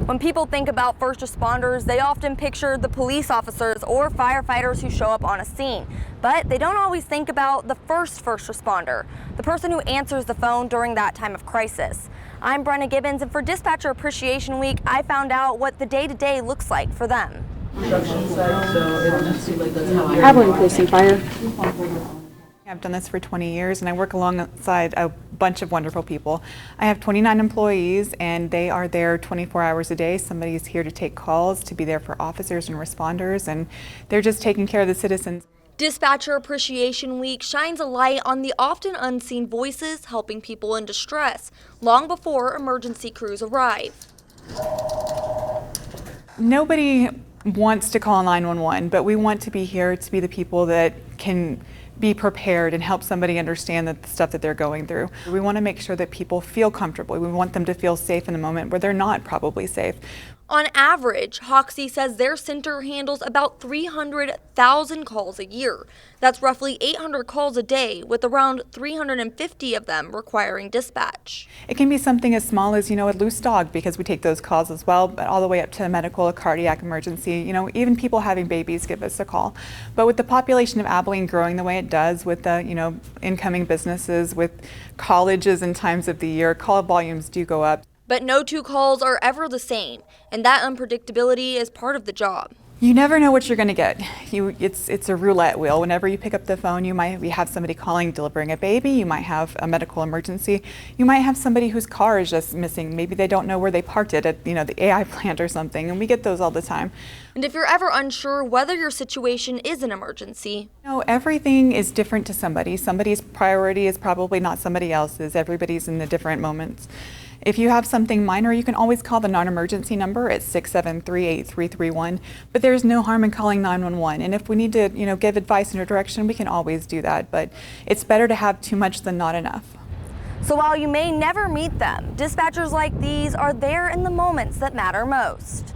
When people think about first responders, they often picture the police officers or firefighters who show up on a scene. But they don't always think about the first responder, the person who answers the phone during that time of crisis. I'm Brenna Gibbons, and for Dispatcher Appreciation Week, I found out what the day-to-day looks like for them. Abilene Police and Fire. I've done this for 20 years and I work alongside a bunch of wonderful people. I have 29 employees and they are there 24 hours a day. Somebody's here to take calls, to be there for officers and responders, and they're just taking care of the citizens. Dispatcher Appreciation Week shines a light on the often unseen voices helping people in distress long before emergency crews arrive. Nobody wants to call 911, but we want to be here to be the people that can be prepared and help somebody understand the stuff that they're going through. We want to make sure that people feel comfortable. We want them to feel safe in the moment where they're not probably safe. On average, Hoxie says their center handles about 300,000 calls a year. That's roughly 800 calls a day, with around 350 of them requiring dispatch. It can be something as small as, a loose dog, because we take those calls as well, but all the way up to a medical, a cardiac emergency. Even people having babies give us a call. But with the population of Abilene growing the way it does, with the, incoming businesses, with colleges and times of the year, call volumes do go up. But no two calls are ever the same, and that unpredictability is part of the job. You never know what you're going to get. It's a roulette wheel. Whenever you pick up the phone, you might have somebody calling, delivering a baby. You might have a medical emergency. You might have somebody whose car is just missing. Maybe they don't know where they parked it at, the AI plant or something. And we get those all the time. And if you're ever unsure whether your situation is an emergency, everything is different to somebody. Somebody's priority is probably not somebody else's. Everybody's in the different moments. If you have something minor, you can always call the non-emergency number at 673-8331, but there's no harm in calling 911. And if we need to, give advice and direction, we can always do that. But it's better to have too much than not enough. So while you may never meet them, dispatchers like these are there in the moments that matter most.